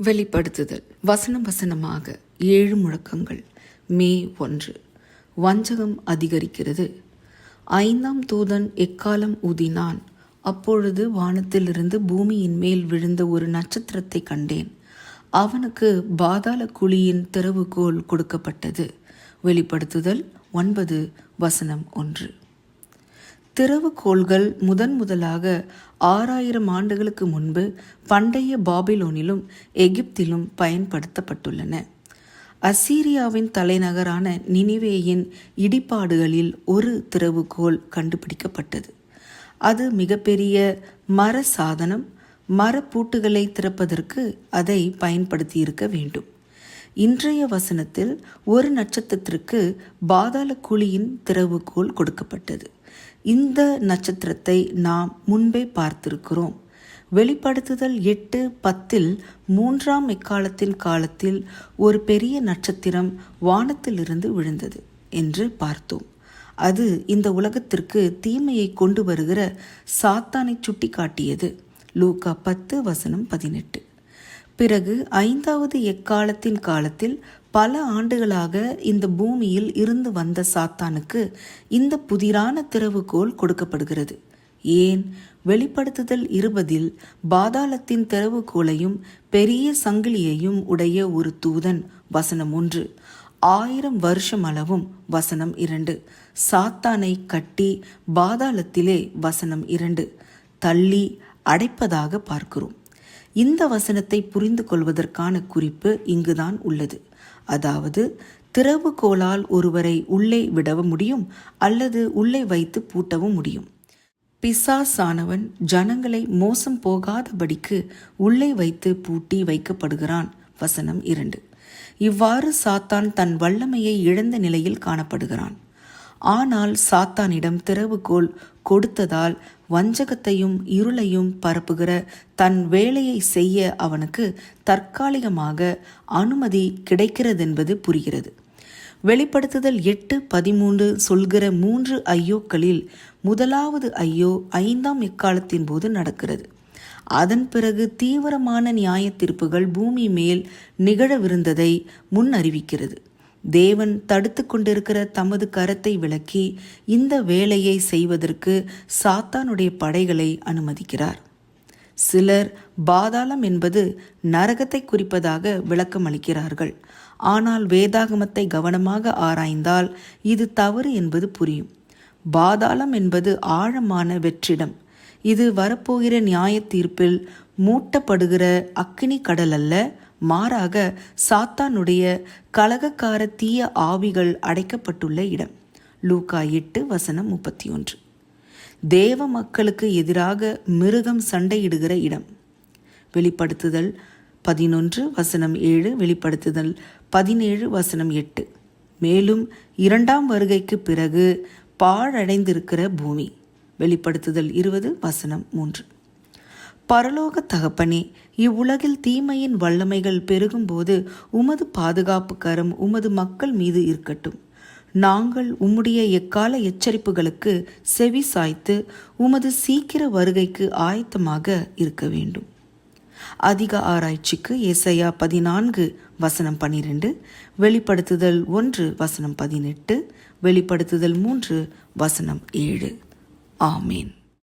வெளிப்படுத்துதல் வசனம் வசனமாக 7 முழக்கங்கள். மே 1. வஞ்சகம் அதிகரிக்கிறது. 5ஆம் தூதன் எக்காலம் ஊதினான். அப்பொழுது வானத்திலிருந்து பூமியின் மேல் விழுந்த ஒரு நட்சத்திரத்தை கண்டேன். அவனுக்கு பாதாள குழியின் திறவுகோல் கொடுக்கப்பட்டது. வெளிப்படுத்துதல் 9 வசனம் 1. திறவுகோல்கள் முதலாக 6000 ஆண்டுகளுக்கு முன்பு பண்டைய பாபிலோனிலும் எகிப்திலும் பயன்படுத்தப்பட்டுள்ளன. அசீரியாவின் தலைநகரான நினிவேயின் இடிபாடுகளில் ஒரு திறவுகோல் கண்டுபிடிக்கப்பட்டது. அது மிகப்பெரிய மர சாதனம். மரப்பூட்டுகளை திறப்பதற்கு அதை பயன்படுத்தியிருக்க வேண்டும். இன்றைய வசனத்தில் ஒரு நட்சத்திரத்திற்கு பாதாள குழியின் திறவுகோல் கொடுக்கப்பட்டது. இந்த நட்சத்திரத்தை நாம் முன்பே பார்த்திருக்கிறோம். வெளிப்படுத்துதல் 8:10 3ஆம் எக்காலத்தின் காலத்தில் ஒரு பெரிய நட்சத்திரம் வானத்திலிருந்து விழுந்தது என்று பார்த்தோம். அது இந்த உலகத்திற்கு தீமையை கொண்டு வருகிற சாத்தானை சுட்டி காட்டியது. லூக்கா 10 வசனம் 18. பிறகு 5வது எக்காலத்தின் காலத்தில் பல ஆண்டுகளாக இந்த பூமியில் இருந்து வந்த சாத்தானுக்கு இந்த புதிரான திறவுகோல் கொடுக்கப்படுகிறது. ஏன்? வெளிப்படுத்துதல் 20 பாதாளத்தின் திறவுகோலையும் பெரிய சங்கிலியையும் உடைய ஒரு தூதன் வசனம் 1 1000 வருஷம் அளவும் வசனம் 2 சாத்தானை கட்டி பாதாளத்திலே வசனம் 2 தள்ளி அடைப்பதாக பார்க்கிறோம். இந்த வசனத்தை புரிந்து கொள்வதற்கான குறிப்பு இங்குதான் உள்ளது. அதாவது திறவுகோலால் ஒருவரை உள்ளே விடவும் முடியும் அல்லது உள்ளே வைத்து பூட்டவும் முடியும். பிசாசானவன் ஜனங்களை மோசம் போகாதபடிக்கு உள்ளே வைத்து பூட்டி வைக்கப்படுகிறான். வசனம் 2. இவ்வாறு சாத்தான் தன் வல்லமையை இழந்த நிலையில் காணப்படுகிறான். ஆனால் சாத்தானிடம் திறவுகோல் கொடுத்ததால் வஞ்சகத்தையும் இருளையும் பரப்புகிற தன் வேலையை செய்ய அவனுக்கு தற்காலிகமாக அனுமதி கிடைக்கிறதென்பது புரிகிறது. வெளிப்படுத்துதல் 8:13 சொல்கிற 3 ஐயோக்களில் முதலாவது ஐயோ 5ஆம் எக்காலத்தின் போது நடக்கிறது. அதன் பிறகு தீவிரமான நியாய தீர்ப்புகள் பூமி மேல் நிகழவிருந்ததை முன் அறிவிக்கிறது. தேவன் தடுத்து கொண்டிருக்கிற தமது கரத்தை விலக்கி இந்த வேலையை செய்வதற்கு சாத்தானுடைய படைகளை அனுமதிக்கிறார். சிலர் பாதாளம் என்பது நரகத்தை குறிப்பதாக விளக்கம் அளிக்கிறார்கள். ஆனால் வேதாகமத்தை கவனமாக ஆராய்ந்தால் இது தவறு என்பது புரியும். பாதாளம் என்பது ஆழமான வெற்றிடம். இது வரப்போகிற நியாய தீர்ப்பில் மூட்டப்படுகிற அக்கினி கடல் அல்ல, மாறாக சாத்தானுடைய கலகக்கார தீய ஆவிகள் அடைக்கப்பட்டுள்ள இடம். லூக்கா 8 வசனம் 31. தேவ மக்களுக்கு எதிராக மிருகம் சண்டையிடுகிற இடம். வெளிப்படுத்துதல் 11 வசனம் 7, வெளிப்படுத்துதல் 17 வசனம் 8. மேலும் 2ஆம் வருகைக்கு பிறகு பாழடைந்திருக்கிற பூமி. வெளிப்படுத்துதல் 20 வசனம் 3. பரலோக தகப்பனே, இவ்வுலகில் தீமையின் வல்லமைகள் பெருகும்போது உமது பாதுகாப்பு கரம் உமது மக்கள் மீது இருக்கட்டும். நாங்கள் உம்முடைய எக்கால எச்சரிப்புகளுக்கு செவி சாய்த்து உமது சீக்கிர வருகைக்கு ஆயத்தமாக இருக்க வேண்டும். அதிக ஆராய்ச்சிக்கு ஏசாயா 14 வசனம் 12, வெளிப்படுத்துதல் 1 வசனம் 18, வெளிப்படுத்துதல் 3 வசனம் 7. ஆமேன்.